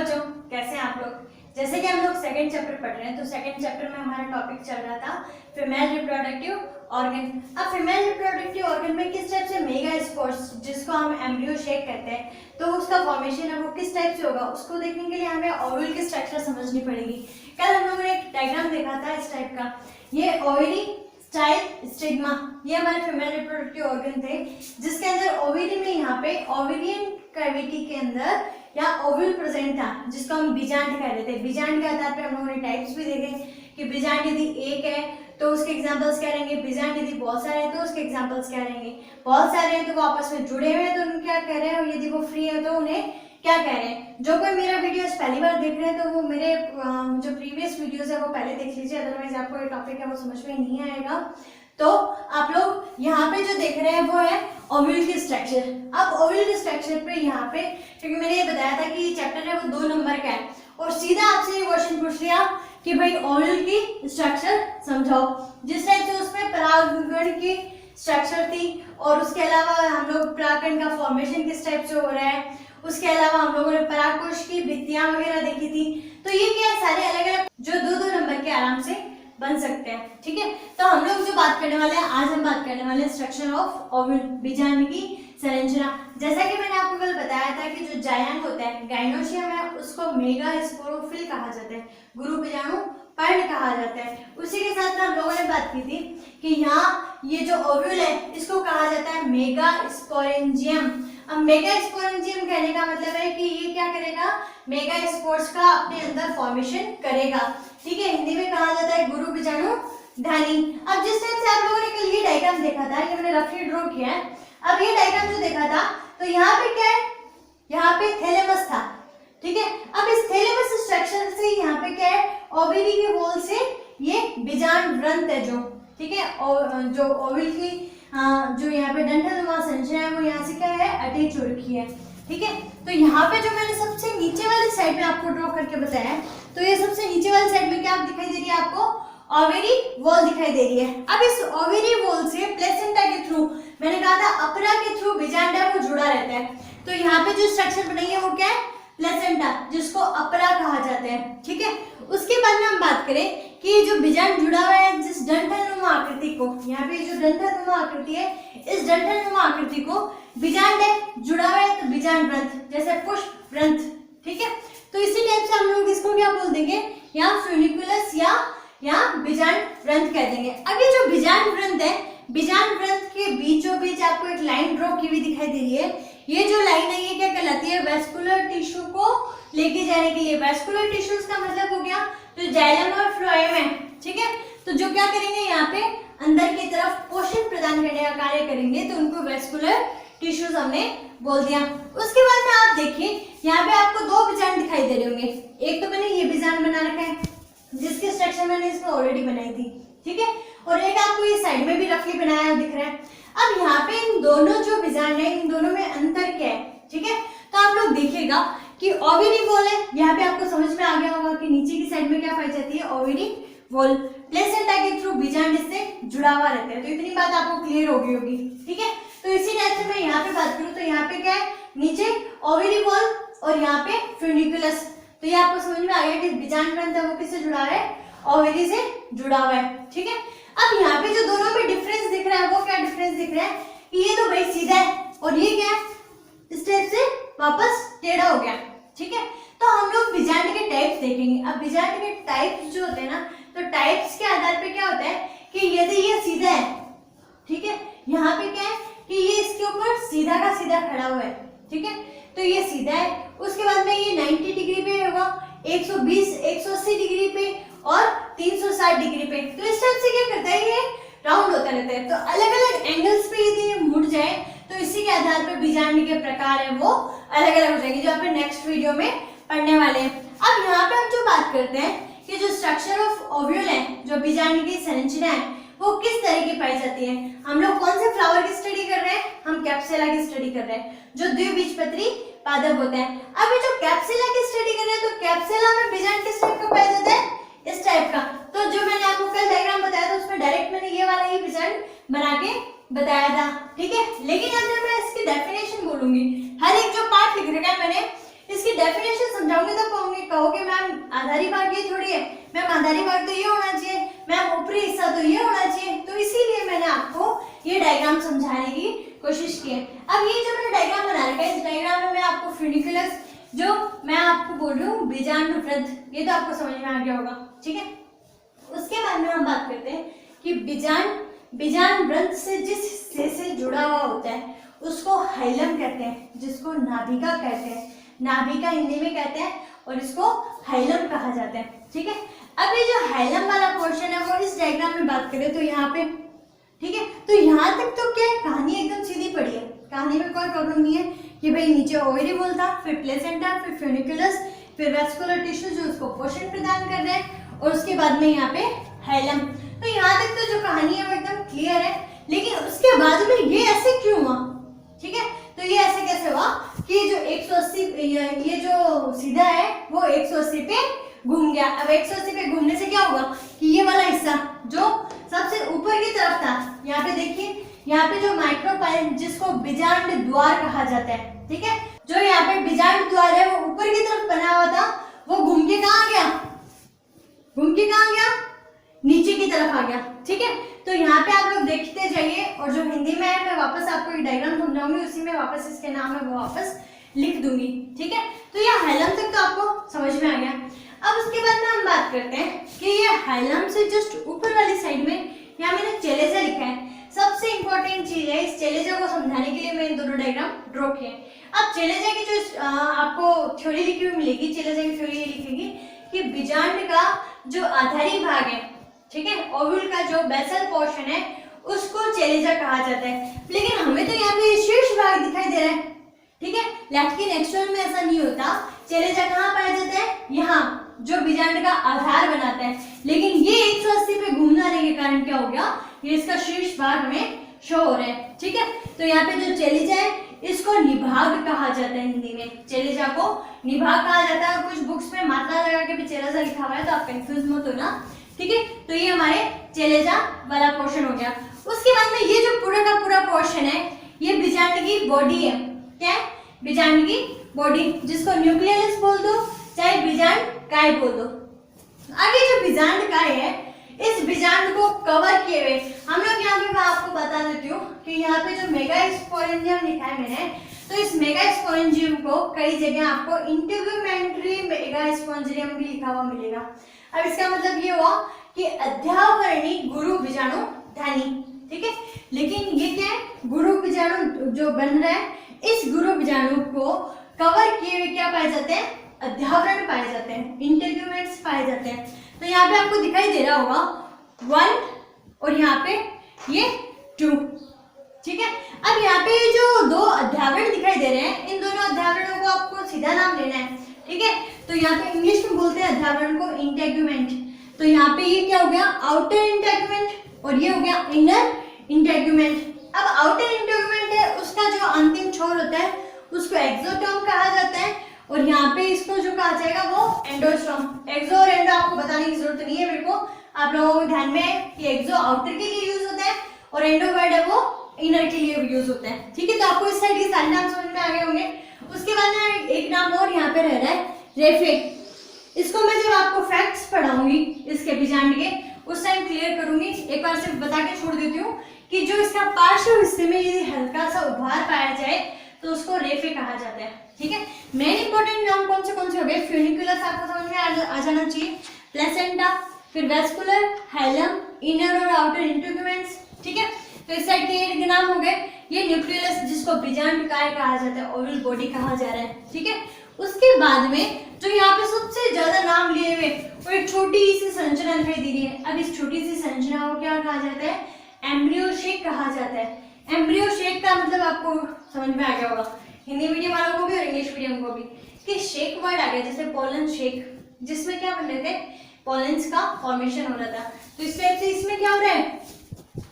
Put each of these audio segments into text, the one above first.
बच्चों, कैसे हैं आप लोग। जैसे कि हम लोग सेकंड चैप्टर पढ़ रहे हैं, तो सेकंड चैप्टर में हमारा टॉपिक चल रहा था फीमेल रिप्रोडक्टिव ऑर्गन। अब फीमेल रिप्रोडक्टिव ऑर्गन में किस टाइप से मेगा स्पोर्स, जिसको हम एम्ब्रियो शेक कहते हैं, तो उसका फॉर्मेशन है वो किस टाइप से होगा, उसको देखने के लिए हमें ओवल की स्ट्रक्चर समझनी पड़ेगी। कल हम लोगों ने एक डायग्राम देखा था इस टाइप का, ये ओवरी स्टाइल स्टिग्मा, ये हमारे फीमेल रिप्रोडक्टिव ऑर्गन थे, जिसके अंदर ओवरी में यहाँ पे ओवेरियन कैविटी के अंदर या ओव्यूल प्रेजेंट था, जिसको हम बीजांड कह रहे थे। बीजांड के आधार पे हम लोगों ने टाइप्स भी देखे कि बीजांड यदि एक है तो उसके एग्जांपल्स क्या रहेंगे, बीजांड यदि बहुत सारे हैं तो उसके एग्जांपल्स क्या रहेंगे, बहुत सारे हैं तो वो आपस में जुड़े हुए हैं तो उन्हें क्या कह रहे हैं, और यदि वो फ्री है तो उन्हें क्या कह रहे हैं। जो कोई मेरा वीडियोस पहली बार देख रहे हैं तो वो मेरे जो प्रीवियस वीडियोस है वो पहले देख लीजिए, अदरवाइज आपको ये टॉपिक है वो समझ में नहीं आएगा। तो आप लोग यहाँ पे जो देख रहे हैं वो है ओव्यूल की स्ट्रक्चर। अब ओव्यूल की स्ट्रक्चर पे यहाँ पे, क्योंकि मैंने ये बताया था कि चैप्टर है वो 2 नंबर का है, और सीधा आपसे ये क्वेश्चन पूछ लिया कि भाई ओव्यूल की स्ट्रक्चर समझाओ। जिस टाइप से उसमें परागण की स्ट्रक्चर थी, और उसके अलावा हम लोग परागण का फॉर्मेशन किस टाइप से हो रहा है, उसके अलावा हम लोगों ने परागकोश की भित्तियां वगैरह देखी थी। तो ये क्या है, सारे अलग अलग जो 2-2 नंबर के आराम से बन सकते हैं, ठीक है। तो हम लोग जो बात करने वाले हैं, आज हम बात करने वाले हैं स्ट्रक्चर ऑफ ओव्यूल, बीजांड की संरचना। जैसा कि मैंने आपको कल बताया था कि जो जायंट होता है, गाइनोशियम है, उसको मेगा स्पोरोफिल कहा जाता है, गुरु बीजाणु पर्ण कहा जाता है। उसी के साथ हम लोगों ने बात की थी कि यहाँ ये जो ओव्यूल है इसको कहा जाता है मेगा स्पोरेंजियम। अब मेगा स्पोरेंजियम कहने का मतलब है कि ये क्या करेगा, मेगा स्पोर्स का अपने अंदर फॉर्मेशन करेगा, ठीक है। हिंदी में कहा जाता है गुरु बीजाणु धानी। अब जिस टाइप से आप लोगों ने कल ये डायग्राम देखा था, ये मैंने रफली ड्रॉ किया है। अब ये डायग्राम जो देखा था तो यहाँ पे क्या है, यहाँ पे थैलेमस था, ठीक है। अब इस थैलेमस स्ट्रक्चर से यहाँ पे क्या है, ओवरी के वॉल से ये बीजांड ग्रंथ है जो, ठीक है, और जो ओवरी की जो यहाँ पे डंठलनुमा संरचना है वो यहाँ से क्या है, अटैच हो रखी है, ठीक है। तो यहाँ पे जो मैंने सबसे नीचे वाली साइड में आपको ड्रॉ करके बताया है, तो ये सबसे नीचे वाली साइड में क्या दिखाई दे रही है आपको, ओवरी वॉल दिखाई दे रही है। अब इस ओवरी वॉल से प्लेसेंटा के थ्रू, मैंने कहा था अपरा के थ्रू बीजांड है वो जुड़ा रहता है, तो यहाँ पे जो स्ट्रक्चर बनाई है वो क्या है, प्लेसेंटा, जिसको अपरा कहा जाता है, ठीक है। उसके बाद में हम बात करें कि जो बीजांड जुड़ा हुआ है जिस डंठलनुमा आकृति को, यहाँ पे जो डंठलनुमा आकृति है, इस डंठलनुमा आकृति को बीजांड है जुड़ा हुआ है तो बीजांड ग्रंथ, जैसे पुष्प ग्रंथ, ठीक है। तो इसी टाइप से हम लोग इसको क्या बोल देंगे, या फ्यूनिकुलस या बीजांड ग्रंथ कह देंगे। अब ये जो बीजांड ग्रंथ है, बीजांड ग्रंथ के बीचों बीच आपको एक लाइन ड्रॉ की हुई दिखाई दे रही है। ये जो लाइन है ये क्या कहलाती है, वेस्कुलर टिश्यू को लेके जाने के लिए। वेस्कुलर टिश्यूज का मतलब हो गया जो जाइलम और फ्लोएम है, ठीक है। तो जो क्या करेंगे, यहाँ पे अंदर की तरफ पोषण प्रदान करने का कार्य करेंगे, तो उनको वेस्कुलर टिश्यूज हमने बोल दिया। उसके बाद में आप देखिए यहाँ पे आपको 2 बीजांड दिखाई दे रहे होंगे। एक तो मैंने ये बीजांड बना रखा है जिसकी स्ट्रक्चर मैंने इसमें ऑलरेडी बनाई थी, ठीक है, और एक आपको ये साइड में भी रफली बनाया दिख रहा है। अब यहाँ पे इन दोनों जो बीजांड है, इन दोनों में अंतर क्या है, ठीक है। तो आप लोग देखिएगा कि ओवरी वॉल है, यहाँ पे आपको समझ में आ गया होगा कि नीचे की साइड में क्या पाई जाती है, ओवरी वॉल, प्लेसेंटा के थ्रू बीजांड इससे जुड़ा हुआ रहता है। तो इतनी बात आपको क्लियर हो गई होगी, ठीक है। तो इसी टाइप से मैं यहाँ पे बात करूँ तो यहाँ पे क्या है, नीचे ओवरी वॉल और यहाँ पे फ्यूनिकुलस। तो ये आपको समझ में आ गया कि बीजांड ग्रंथ है वो किससे जुड़ा हुआ है, ओवरी से जुड़ा हुआ है, ठीक है। अब यहाँ पे जो दोनों में डिफरेंस दिख रहा है वो क्या डिफरेंस दिख रहा है कि ये तो भाई सीधा है और ये क्या है, इस टाइप से वापस टेढ़ा हो गया, ठीक है। तो हम लोग बीजांड के टाइप्स देखेंगे। अब बीजांड के टाइप्स जो होते हैं ना, तो टाइप्स के आधार पे क्या होता है कि यदि ये सीधा है, ठीक है, यहाँ पे क्या है कि ये इसके ऊपर सीधा का सीधा खड़ा हुआ है, ठीक है, तो ये सीधा है। उसके बाद में ये 90 डिग्री पे होगा, 120 180 डिग्री पे और 360 डिग्री पे। तो इस टाइप से क्या करता है, ये राउंड होता रहता है। तो अलग अलग एंगल्स पे यदि ये मुड़ जाए तो इसी के आधार पर बीजांड के प्रकार है वो अलग अलग हो जाएंगे, जो अपन नेक्स्ट वीडियो में पढ़ने वाले हैं। अब यहाँ पे हम जो बात करते हैं कि जो स्ट्रक्चर ऑफ ओव्यूल है, जो बीजांड की संरचना है, वो किस तरह की पाई जाती है। हम लोग कौन से फ्लावर की स्टडी कर रहे हैं, हम कैप्सुला की स्टडी कर रहे हैं, जो द्विबीजपत्री पादप होता है। अब ये जो कैप्सुला की स्टडी कर रहे हैं, तो कैप्सुला में बीजांड किस टाइप का पाया जाता है, इस टाइप का। तो जो मैंने आपको कल डायग्राम बताया था उसमें डायरेक्ट मैंने ये वाला ही बीजांड बना के बताया था, ठीक है। लेकिन अब जब मैं इसकी डेफिनेशन बोलूंगी, हर एक जो पार्ट लिख रखा है मैंने, इसकी डेफिनेशन समझाऊंगी तो कहोगे मैम आधारी भाग ये थोड़ी है, मैम आधारी भाग तो ये होना चाहिए, मैम ऊपरी हिस्सा तो ये होना चाहिए, तो इसीलिए मैंने आपको ये डायग्राम समझाने की कोशिश की है। अब ये जो मैंने डायग्राम बना रखा है, इस डायग्राम में मैं आपको फ्यूनिकुलस जो मैं आपको बोल रही हूँ बीजांड वृत्त, ये तो आपको समझ में आ गया होगा, ठीक है। उसके बाद में हम बात करते हैं कि बीजांड वृत्त से जिस हिस्से से जुड़ा हुआ होता है उसको हाइलम कहते हैं, जिसको नाभिका कहते हैं, नाभिका हिंदी में कहते हैं, और इसको हाइलम कहा जाता है, ठीक है। अब ये जो हाइलम वाला पोर्शन है वो इस डायग्राम में बात करें तो यहाँ पे, ठीक है, तो यहाँ तक तो क्या है, कहानी एकदम सीधी पड़ी है, कहानी में कोई प्रॉब्लम नहीं है कि भाई नीचे ओविरिबल था, फिर प्लेसेंटा, फिर फ्यूनिकुलस, फिर वेस्कुलर टिश्यू जो उसको पोषण प्रदान कर रहे हैं, और उसके बाद में यहाँ पे हाइलम। तो यहाँ तक तो जो कहानी है वो एकदम क्लियर है, लेकिन उसके बाद में ये ऐसे क्यों हुआ, ठीक है। तो ये ऐसे कैसे हुआ कि जो 180 ये जो सीधा है वो 180 पे घूम गया। अब 180 पे घूमने से क्या होगा कि ये वाला हिस्सा जो सबसे ऊपर की तरफ था, यहाँ पे देखिए, यहाँ पे जो माइक्रोपाइल जिसको बीजांड द्वार कहा जाता है, ठीक है, जो यहाँ पे बीजांड द्वार है वो ऊपर की तरफ बना हुआ था, वो घूम के कहाँ गया, घूम के कहाँ गया, नीचे की तरफ आ गया, ठीक है। तो यहाँ पे आप लोग देखते जाइए, और जो हिंदी में है मैं वापस आपको एक डायग्राम समझाऊंगी, उसी में वापस इसके नाम है वो वापस लिख दूंगी, ठीक है। तो ये हाइलम तक तो आपको समझ में आ गया। अब उसके बाद में हम बात करते हैं कि ये हाइलम से जस्ट ऊपर वाली साइड में यहाँ मैंने चेलेजा लिखा है। सबसे इंपॉर्टेंट चीज है, इस चेलेजा को समझाने के लिए मैंने दोनों डायग्राम ड्रॉ किए। अब चेलेजा की जो आपको थ्योरी लिखी हुई मिलेगी, चेलेजा की थ्योरी ये लिखेगी कि बीजांड का जो आधारी भाग है, ठीक है, ओव्यूल का जो बेसल पोर्शन है उसको चेलेजा कहा जाता है, लेकिन हमें तो यहाँ पे शीर्ष भाग दिखाई दे रहा है, ठीक है, लेकिन एक्चुअल में ऐसा नहीं होता। चेलेजा कहाँ पाया जाता है, यहाँ जो बीजांड का आधार बनाता है, लेकिन ये 180 पे घूमना रहने के कारण क्या हो गया, ये इसका शीर्ष भाग में शो हो रहा है, ठीक है। तो यहाँ पे जो चेलेजा है इसको निभाग कहा जाता है, हिंदी में चेलेजा को निभाग कहा जाता है, और कुछ बुक्स में मात्रा लगा के भी चेलेजा लिखा हुआ है, तो आप कंफ्यूज मत होना, ठीक है। तो ये हमारे चेलेजा वाला पोर्शन हो गया। उसके बाद में ये जो पूरा का पूरा पोर्शन है ये बीजांड की बॉडी है, क्या है, बीजांड की बॉडी, जिसको न्यूक्लियस बोल दो चाहे बीजांड काय बोल दो। आगे जो बीजांड काय है, इस बीजांड को कवर किए हुए हम लोग यहाँ पे, मैं आपको बता देती हूँ कि यहाँ पे जो मेगास्पोरेंजियम लिखा है मैंने, तो इस मेगास्पोरेंजियम को कई जगह आपको इंटेगुमेंट्री मेगास्पोरेंजियम भी लिखा हुआ मिलेगा। अब इसका मतलब ये हुआ कि अध्यावरणी गुरु बीजाणु धनी, ठीक है, लेकिन ये क्या है, गुरु बीजाणु जो बन रहा है, इस गुरु बीजाणु को कवर किए हुए क्या पाए जाते हैं, अध्यावरण पाए जाते हैं, इंटेग्यूमेंट्स पाए जाते हैं। तो यहाँ पे आपको दिखाई दे रहा होगा 1 और यहाँ पे ये 2, ठीक है। अब यहाँ पे जो दो अध्यावरण दिखाई दे रहे हैं, इन दोनों अध्यावरणों को आपको सीधा नाम लेना है, ठीक है। तो यहाँ पे इंग्लिश में बोलते हैं अध्यावरण को इंटेग्यूमेंट। तो यहाँ पे ये क्या हो गया, आउटर इंटेग्यूमेंट, और ये हो गया इनर इंटेग्यूमेंट। अब आउटर इंटेग्यूमेंट है, उसका जो अंतिम छोर होता है उसको एक्सोटर्म कहा जाता है, और यहाँ पे इसको जो कहा जाएगा वो एंडोस्टर्म। एक्सो और एंडो आपको बताने की जरूरत नहीं है मेरे को, आप लोगों को ध्यान में है कि एक्सो आउटर के लिए यूज होता है और एंडो वर्ड है वो इनर के लिए यूज होता है, ठीक है। तो आपको इस साइड के सारे नाम समझ में आ गए होंगे। उसके बाद में एक नाम और यहाँ पे रह रहा है रेफे। इसको मैं जब आपको फैक्ट्स पढ़ाऊंगी इसके बीजांड के, उस टाइम क्लियर करूंगी। एक बार सिर्फ बता के छोड़ देती हूँ कि जो इसका पार्श्व हिस्से में यदि हल्का सा उभार पाया जाए तो उसको रेफे कहा जाता है, ठीक है। मेन इंपॉर्टेंट नाम कौन से हो गए, फ्यूनिकुलस आपको समझ में आ जाना चाहिए, प्लेसेंटा, फिर वेस्कुलर, हाइलम, इनर और आउटर इंटेग्यूमेंट्स, ठीक है। तो इस साइड के नाम हो गए। ये न्यूक्लियस जिसको बीजांड काय कहा जाता है, ओवल बॉडी कहा जा रहा है, ठीक है। उसके बाद में जो यहाँ पे सबसे ज्यादा नाम लिए हुए वो एक छोटी सी संरचना दिखाई दे रही है। अब इस छोटी सी संरचना को क्या कहा जाता है, एम्ब्रियो शेक कहा जाता है। एम्ब्रियो शेक का मतलब आपको समझ में आ गया होगा, हिंदी मीडियम वालों को भी और इंग्लिश मीडियम को भी, कि शेक वर्ड आ गया, जैसे पोलन शेक, जिसमें क्या बन रहे थे, पोलेंस का फॉर्मेशन हो रहा था। तो इस टाइप से इसमें क्या हो रहा है,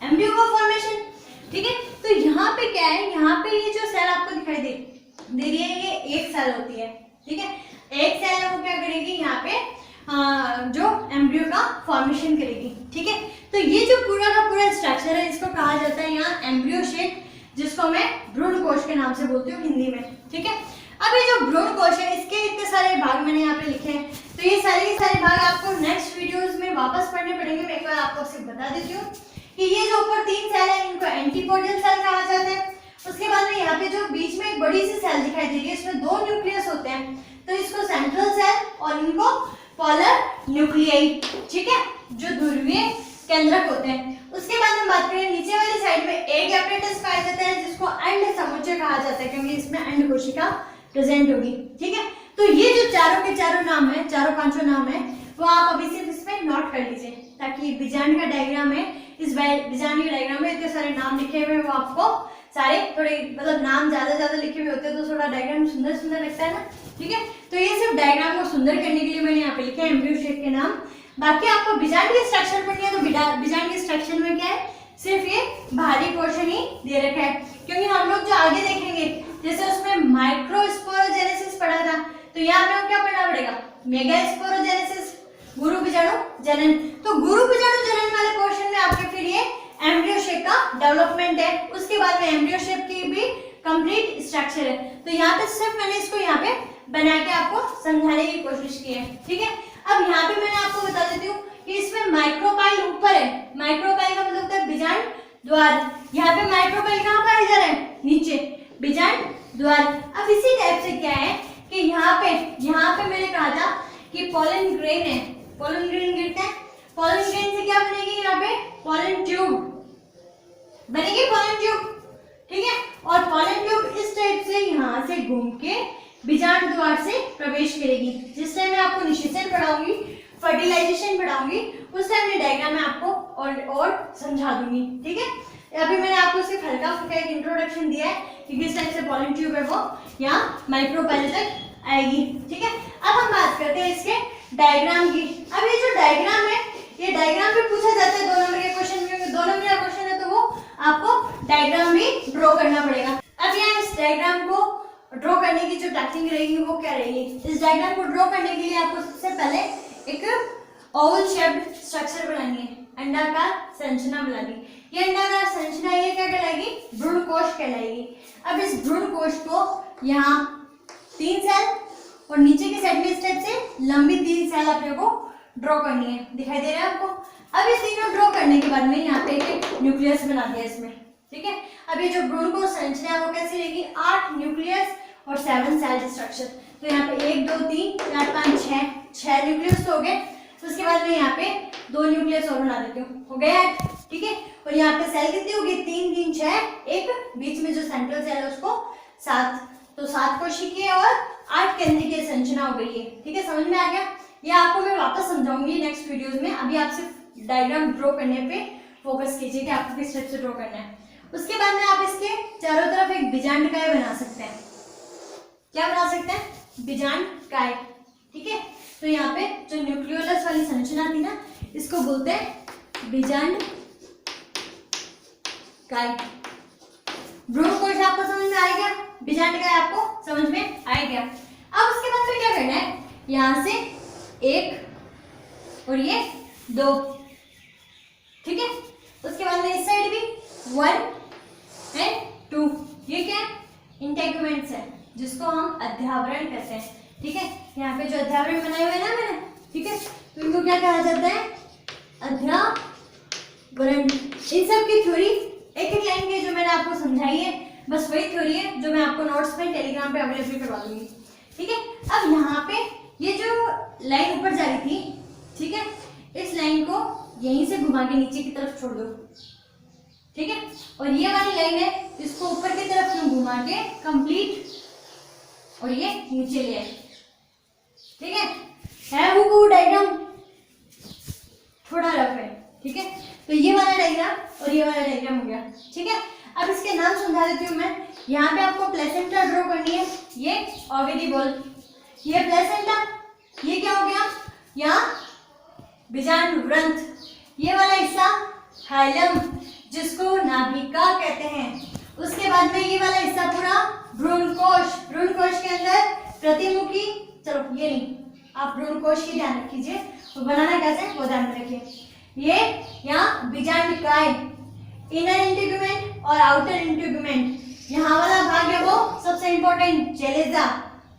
एम्ब्रियो का फॉर्मेशन, ठीक है। तो यहाँ पे क्या है, यहाँ पे ये जो सेल आपको दिखाई दे रही है, ये एक सेल होती है, ठीक है। एक सेल वो क्या करेगी, यहाँ पे जो एम्ब्रियो का फॉर्मेशन करेगी, ठीक है। तो ये जो पूरा का पूरा स्ट्रक्चर है इसको कहा जाता है यहाँ एम्ब्रियो शेक, जिसको मैं भ्रूण कोश के नाम से बोलती हूँ हिंदी में, ठीक है। अब ये जो भ्रूण कोश है इसके इतने सारे भाग मैंने यहाँ पे लिखे हैं। सारे के सारे भाग आपको नेक्स्ट वीडियोस में वापस पढ़ने पड़ेंगे। मैं एक बार आपको सिर्फ बता देती हूँ कि ये जो ऊपर 3 सेल है इनको एंटीपोडियल सेल कहा जाता है। उसके बाद में यहाँ पे जो बीच में एक बड़ी सी सेल दिखाई दे रही है, इसमें 2 न्यूक्लियस होते हैं, तो इसको सेंट्रल सेल और इनको पोलर न्यूक्लियाई, ठीक है, जो ध्रुवीय केंद्रक होते हैं। उसके बाद हम बात करें नीचे वाली साइड में एग एपरेटस पाया जाता है, जिसको अंड समुच्चय कहा जाता है, क्योंकि इसमें अंड कोशिका प्रेजेंट होगी, ठीक है। तो ये जो चारों के चारों नाम है, चारों पांचों नाम है, वो आप अभी सिर्फ इसमें नोट कर लीजिए, ताकि बीजांड का डायग्राम है, इस बीजांड के डायग्राम में इतने सारे नाम लिखे हुए हैं, वो आपको सारे थोड़े मतलब नाम ज्यादा लिखे हुए होते हैं, तो थोड़ा डायग्राम सुंदर लगता है ना, ठीक है। तो ये सिर्फ डायग्राम को सुंदर करने के लिए मैंने यहाँ पे लिखे हैं एम्ब्रियो शेप के नाम। बाकी आपको बीजांड की स्ट्रक्चर पढ़नी है, तो बीजांड की स्ट्रक्चर में क्या है, सिर्फ ये बाहरी पोर्शन ही दे रखा है, क्योंकि हम लोग जो आगे देखेंगे, जैसे उसमें माइक्रोस्पोरोजेनेसिस पढ़ा था, तो यहाँ पे क्या पढ़ना पड़ेगा, मेगास्पोरोजेनेसिस, गुरु बीजाणु जनन। तो गुरु बीजाणु जनन वाले पोर्शन में आपके फिर ये एम्ब्रियो शेप का डेवलपमेंट है। उसके बाद में एम्ब्रियो शेप की भी कंप्लीट स्ट्रक्चर है। तो यहाँ पे सिर्फ मैंने इसको यहाँ पे बना के आपको समझाने की कोशिश की है, ठीक है। अब यहाँ पे मैंने आपको बता देती हूँ कि इसमें माइक्रोपाइल ऊपर है, माइक्रोपाइल का मतलब होता है बीजांड द्वार। यहाँ पे माइक्रोपाइल कहाँ पाया जा रहा है, नीचे, बीजांड द्वार। अब इसी टाइप से क्या है कि यहाँ पे मैंने कहा था कि पोलन ग्रेन है, पोलन ग्रेन गिरते हैं, पोलन ग्रेन से क्या बनेगी, यहाँ पे पोलन ट्यूब बनेगी, पोलन ट्यूब, ठीक है। और पोलन ट्यूब इस टाइप से यहाँ से घूम के बीजांड द्वार से प्रवेश करेगी। जिस टाइम मैं आपको निषेचन पढ़ाऊंगी, फर्टिलाइजेशन पढ़ाऊंगी, उस टाइम मैं डायग्राम में आपको और समझा दूंगी, ठीक है। अभी मैंने आपको सिर्फ हल्का फुल्का एक इंट्रोडक्शन दिया है कि किस टाइप से पोलन ट्यूब है वो यहाँ माइक्रोपाइल तक आएगी, ठीक है। अब हम बात करते हैं इसके डायग्राम की। अब ये जो डायग्राम है, ये डायग्राम भी पूछा जाता है 2 नंबर के क्वेश्चन में, 2 नंबर का क्वेश्चन है, तो वो आपको डायग्राम भी ड्रॉ करना पड़ेगा। अब यहाँ इस डायग्राम को ड्रॉ करने की जो टेक्निक रहेगी वो क्या रहेगी, इस डायग्राम को ड्रॉ करने के लिए आपको सबसे पहले एक ओवल शेप्ड स्ट्रक्चर बनानी है, अंडाकार संरचना बनानी है। ये अंडाकार संरचना ये क्या कहलाएगी, भ्रूण कोश कहलाएगी। अब इस भ्रूण कोश को यहाँ 3 सेल और नीचे की साइड में इस टाइप से लंबी 3 सेल अपने को ड्रॉ करनी है, दिखाई दे रहा है आपको। अब ये तीनों ड्रॉ करने के बाद में यहाँ पे एक न्यूक्लियस बना दिया इसमें, ठीक है। अब ये जो भ्रूण कोश संरचना है वो कैसी रहेगी, 8 न्यूक्लियस और 7 सेल स्ट्रक्चर। तो यहाँ पे 1 2 3 4 5 6 न्यूक्लियस हो गए। तो उसके बाद में यहाँ पे 2 न्यूक्लियस और बना देती हूँ, हो गया, ठीक है। और यहाँ पे सेल कितनी होगी, 3 3 6, एक बीच में जो सेंट्रल सेल है उसको 7, तो 7 कोशिकीय और 8 केंद्रीय संरचना हो गई है, ठीक है। समझ में आ गया। ये आपको मैं वापस समझाऊंगी नेक्स्ट वीडियोस में। अभी आप सिर्फ डायग्राम ड्रॉ करने पे फोकस कीजिए कि आपको किस टाइप से ड्रॉ करना है। उसके बाद में आप इसके चारों तरफ एक बीजांडकाय बना सकते हैं। क्या बना सकते हैं, बीजांडकाय, ठीक है। तो यहाँ पे जो न्यूक्लियोलस वाली संरचना थी ना, इसको बोलते हैं बीजांडकाय। भ्रूण कोश आपको समझ में आ गया, बीजांडकाय आपको समझ में आ गया। अब उसके बाद में क्या करना है, यहाँ से 1 और ये 2, ठीक है। उसके बाद में इस साइड भी 1 and 2, ये क्या है, इंटेगुमेंट्स है, जिसको हम अध्यावरण कहते हैं, ठीक है। यहाँ पे जो अध्यावरण बनाए हुए हैं ना मैंने, ठीक है, तो इनको क्या कहा जाता है, अध्यावरण। इन सब की थ्योरी एक लाइन की जो मैंने आपको समझाई है, बस वही थ्योरी है जो मैं आपको नोट्स में टेलीग्राम पे अवेलेबल करवा दूंगी, ठीक है। अब यहाँ पे ये जो लाइन ऊपर जा रही थी, ठीक है, इस लाइन को यहीं से घुमा के नीचे की तरफ छोड़ दो, ठीक है। और ये वाली लाइन है, इसको ऊपर की तरफ घुमा के कंप्लीट और ये नीचे ले आए, ठीक है वो डायग्राम थोड़ा रफ है, ठीक है। तो ये वाला डायग्राम और ये वाला डायग्राम हो गया, ठीक है। अब इसके नाम समझा देती हूँ मैं। यहाँ पे आपको प्लेसेंटा ड्रॉ करनी है, ये ओविडी बॉल, ये प्लेसेंटा, ये क्या हो गया, यहाँ बीजांड ग्रंथ, ये वाला हिस्सा हाइलम, जिसको नाभिका कहते हैं। उसके बाद में ये वाला हिस्सा पूरा भ्रूणकोश, भ्रूणकोश के अंदर प्रतिमुखी, चलो ये नहीं, आप भ्रूणकोश की ध्यान रखिए, वो बनाना कैसे वो ध्यान में रखिए। ये यहाँ बीजांडकाय, इनर इंटीग्यूमेंट और आउटर इंटीग्यूमेंट, यहाँ वाला भाग है वो सबसे इंपॉर्टेंट, चेलेजा,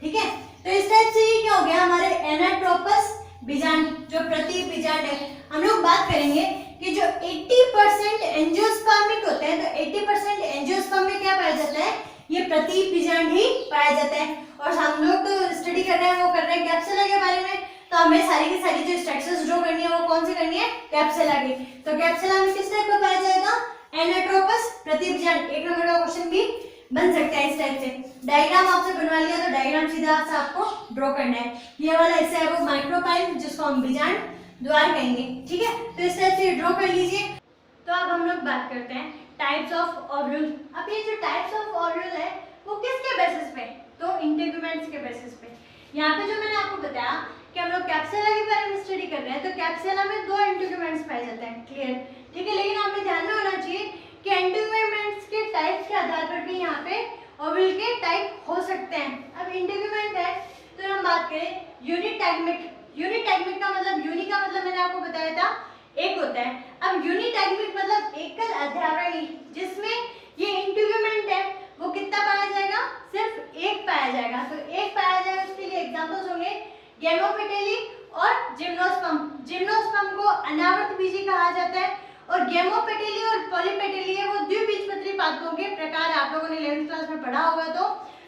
ठीक है। तो इस टाइप से ये क्या हो गया, हमारे एनाट्रोपस बीजांड, जो प्रति बीजांड है। हम लोग बात करेंगे कि जो 80% एंजियोस्पर्मिक होते हैं, तो 80% एंजियोस्पर्म में क्या पाया जाता है, ये प्रति बीजांड ही पाया जाता है। और हम लोग तो स्टडी कर रहे हैं, वो कर रहे हैं कैप्सुला के बारे में, तो हमें सारी की सारी जो स्ट्रक्चर्स ड्रॉ करनी है वो कौन सी करनी है, कैप्सुला की। तो कैप्सुला में किस टाइप का पाया जाएगा, एनाट्रोपस प्रति बीजांड। एक नंबर का क्वेश्चन भी बन सकता है इस टाइप से। डायग्राम आपसे बनवा लिया तो डायग्राम सीधा से आपको ड्रॉ करना है। ये वाला ऐसे है वो माइक्रोपाइल, जिसको हम बीजांड द्वार कहेंगे, ठीक है। तो इस टाइप से ड्रॉ कर लीजिए। तो अब हम लोग बात करते हैं टाइप्स ऑफ ओव्यूल। अब ये जो टाइप्स ऑफ ओव्यूल है वो किसके बेसिस पे, तो इंटीग्यूमेंट्स के बेसिस पे। यहाँ पे जो मैंने आपको बताया कि हम लोग कैप्सुला के बारे में स्टडी कर रहे हैं, तो कैप्सुला में 2 इंटीग्यूमेंट्स पाए जाते हैं, क्लियर, ठीक है। लेकिन हमें ध्यान में होना चाहिए कि इंटीग्यूमेंट्स के टाइप्स के आधार पर भी यहाँ पे ओव्यूल के टाइप हो सकते हैं। अब इंटीग्यूमेंट है तो हम बात करें यूनिटैग्मिक। यूनिटैग्मिक का मतलब, यूनि का मतलब मैंने आपको बताया था एक होता है। अब यूनिटैग्मिक मतलब एकल अध्यावरणी, जिसमें ये इंटीग्यूमेंट है वो कितना पाया जाएगा, सिर्फ एक पाया जाएगा। तो एक पाया जाएगा, उसके लिए एग्जांपल्स होंगे गेमोपेटेली और जिम्नोस्पर्म। जिम्नोस्पर्म को अनावर्त बीजी कहा जाता है और गेमोपेटेली और पॉलीपेटेली है वो द्विबीजपत्री पादपों के प्रकार। आप लोगों ने 11th क्लास में पढ़ा होगा।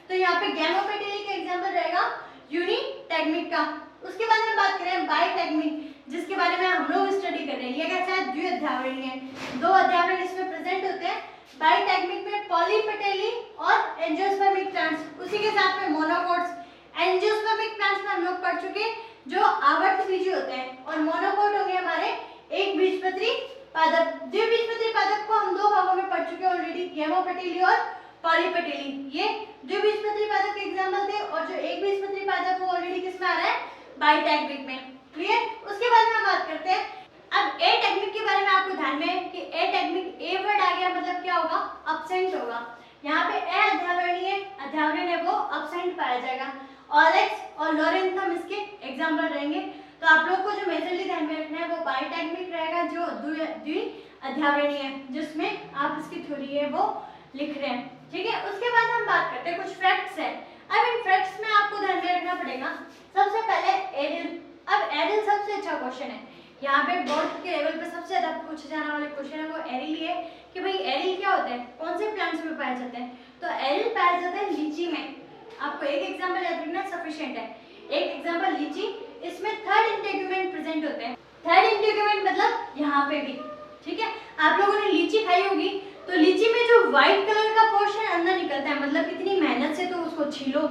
तो यहाँ पे गेमोपेटेली का एग्जांपल रहेगा यूनिटैग्मिक का। उसके बाद में बात करें बाइटैग्मिक, जिसके बारे में हम लोग स्टडी कर रहे हैं। ये कैसा है, द्विअध्यावरणी है, 2 अध्यावरण इसमें प्रेजेंट होते हैं। बाइटैग्मिक में पॉलीपेटेली और एंजियोस्पर्मिक प्लांट्स, उसी के साथ में मोनोकोट्स। एंजियोस्पर्मिक प्लांट्स में हम लोग पढ़ चुके जो आवर्त बीजी होते हैं, और मोनोकोट हो गए हमारे एक बीजपत्री पादप। द्विबीजपत्री पादप को हम 2 भागों में पढ़ चुके ऑलरेडी, गेमोपेटेली और पॉलीपेटेली। ये द्विबीजपत्री पादप के एग्जांपल थे, और जो एक बीजपत्री पादप वो ऑलरेडी किसमें आ रहा है, बाइटैग्मिक में, क्लियर। उसके बाद में हम बात करते हैं अब एटैग्मिक के बारे में। आपको ध्यान में है कि एटैग्मिक, ए वर्ड आ गया मतलब क्या होगा, अब्सेंट होगा। यहाँ पे ए अध्यावरणी है, अध्यावरण है वो अब्सेंट पाया जाएगा। ऑलेक्स और लोरेंथम इसके एग्जांपल रहेंगे। तो आप लोग को जो मेजरली ध्यान में रखना है वो बाइटैग्मिक रहेगा, जो द्वि अध्यावरणी है, जिसमें आप इसकी थ्योरी है वो लिख रहे हैं, ठीक है। उसके बाद हम बात करते हैं कुछ फैक्ट्स है। अब इन फैक्ट्स में आपको ध्यान में रखना पड़ेगा सबसे पहले एरिल। अब एरिल सबसे अच्छा क्वेश्चन है, यहाँ पे बोर्ड के लेवल पे सबसे ज्यादा पूछे जाने वाले क्वेश्चन है वो एरिल ही है कि भाई एरिल क्या होता है, कौन से प्लांट्स में पाया जाता है। तो एरिल पाया जाता है लीची में। आपको एक एग्जांपल याद रखना सफिशिएंट है। एक एग्जांपल लीची, इसमें 3rd इंटीग्यूमेंट प्रेजेंट होते हैं। 3rd इंटीग्यूमेंट मतलब यहाँ पे भी, ठीक है। आप लोगों ने लीची खाई होगी, तो लीची में जो व्हाइट कलर का पोर्शन अंदर निकलता है, मतलब इतनी मेहनत से तो उसको छीलो,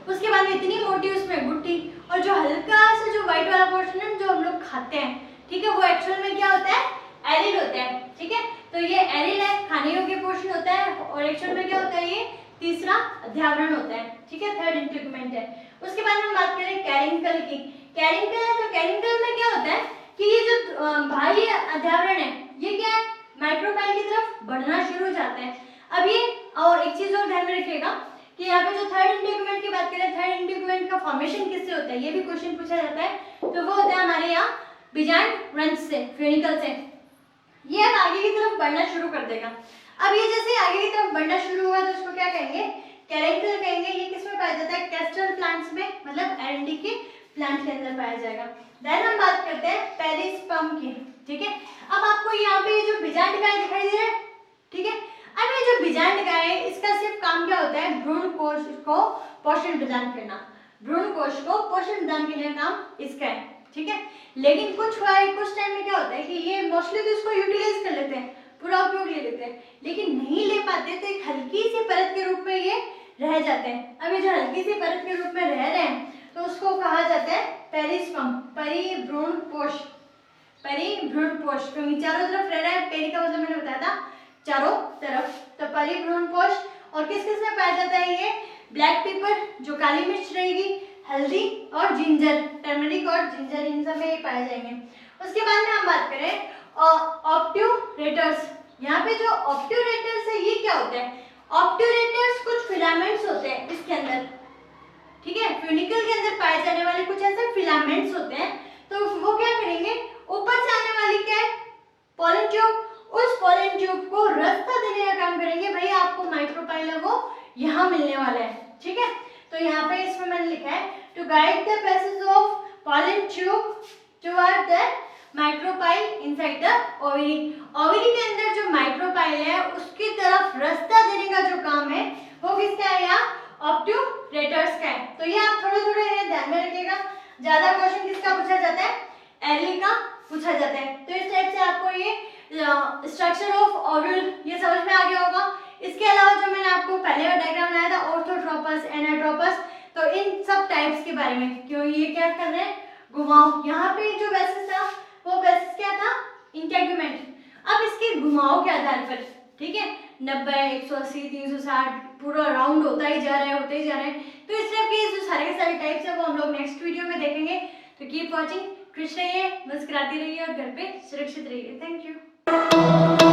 उसके बाद में इतनी मोटी उसमें गुठली, और जो हल्का सा जो व्हाइट वाला पोर्शन है जो हम लोग खाते हैं, ठीक है, वो एक्चुअल में क्या होता है, एरिल होता है, ठीक है। तो ये एरिल है, खाने योग्य पोर्शन होता है, और एक्चुअल में क्या होता है, ये तीसरा अध्यावरण होता है, ठीक है, 3rd इंटीग्यूमेंट है। उसके बाद हम बात करें कैरिंकल की। कैरिंकल है, तो कैरिंकल में क्या होता है कि ये जो बाह्य अध्यावरण है ये क्या है, माइक्रोपाइल की तरफ बढ़ना शुरू हो जाता है। अब ये, और एक चीज और ध्यान में रखिएगा कि यहाँ पे जो 3rd इंटीग्यूमेंट की बात करें, 3rd इंटीग्यूमेंट का फॉर्मेशन किससे होता है, ये भी क्वेश्चन पूछा जाता है। तो वो होता है हमारे यहाँ बीजांड ग्रंथ से, फ्यूनिकल से। ये अब आगे की तरफ बढ़ना शुरू कर देगा। अब ये जैसे आगे की तरफ बढ़ना शुरू हुआ तो इसको क्या कहेंगे, कैरेंकल कहेंगे। ये किसमें पाया जाता है, कैस्टर प्लांट्स में, मतलब एरंडी के प्लांट के अंदर पाया जाएगा। देन हम बात करते हैं पेरिस्पर्म की, ठीक है। अब आपको यहाँ पे जो बीजांडकाएं दिखाई दे रहा है, ठीक है। अब ये जो बीजांडकाएं है इसका सिर्फ काम क्या होता है, भ्रूण कोश को पोषण प्रदान करना। भ्रूण कोश को पोषण प्रदान करने का काम इसका है, ठीक है। लेकिन कुछ टाइम में क्या होता है कि ये मोस्टली तो इसको यूटिलाइज कर लेते हैं, पूरा उपयोग ले लेते हैं, लेकिन नहीं ले पाते तो एक हल्की सी परत के रूप में ये रह जाते हैं। अब ये जो हल्की सी परत के रूप में रह रहे हैं तो उसको कहा जाता है पेरिस्पर्म, परिभ्रूण कोश। परिभ्रूण कोश क्योंकि चारों तरफ रह रहा है, पेरी का मतलब मैंने बताया था चारों तरफ, तो परिभ्रूण कोश। और किस किस में पाया जाता है ये, ब्लैक पेपर जो काली मिर्च रहेगी, हल्दी और जिंजर, टर्मरिक और जिंजर, इन सब में ये पाए जाएंगे। उसके बाद में हम बात करें ऑब्ट्यूरेटर्स। यहाँ पे जो ऑब्ट्यूरेटर्स है ये क्या होता है, ऑब्ट्यूरेटर्स कुछ फिलामेंट्स होते हैं इसके अंदर, ठीक है। फ्यूनिकल के अंदर पाए जाने वाले कुछ ऐसे फिलामेंट्स होते हैं, तो वो क्या करेंगे, ऊपर से आने वाली क्या है, पोलन ट्यूब, उस पोलन ट्यूब को रास्ता देने का काम करेंगे। भाई आपको माइक्रोपाइल है वो यहाँ मिलने वाला है, ठीक है। तो यहाँ पे इसमें मैंने लिखा है to guide the passage of pollen tube toward the micropyle inside the ovary. Ovary के अंदर जो माइक्रोपाइल है उसकी तरफ रास्ता देने का जो काम है वो किसका है यहाँ, ऑब्ट्यूरेटर्स का है। तो ये आप थोड़े थोड़े ध्यान में रखिएगा, ज्यादा क्वेश्चन किसका पूछा जाता है, एली का पूछा जाता है। तो इस टाइप से आपको ये स्ट्रक्चर ऑफ ओव्यूल ये समझ में आ गया होगा। इसके अलावा जो मैंने आपको पहले डायग्राम बनाया था ऑर्थोट्रोपस, एनाट्रोपस, तो इन सब टाइप्स के बारे में, क्यों ये क्या कर रहे हैं, घुमाव। यहाँ पे जो बेसिस था वो बेसिस क्या था, इंटेगुमेंट। अब इसके घुमाव के आधार पर, ठीक है, 90, 180, 360 पूरा राउंड होता ही जा रहा है, होते ही जा रहे हैं। तो इस टाइप के जो सारे के सारे टाइप्स है वो हम लोग नेक्स्ट वीडियो में देखेंगे। तो कीप वॉचिंग, खुश रहिए, मुस्कुराती रहिए और घर पे सुरक्षित रहिए। Thank you.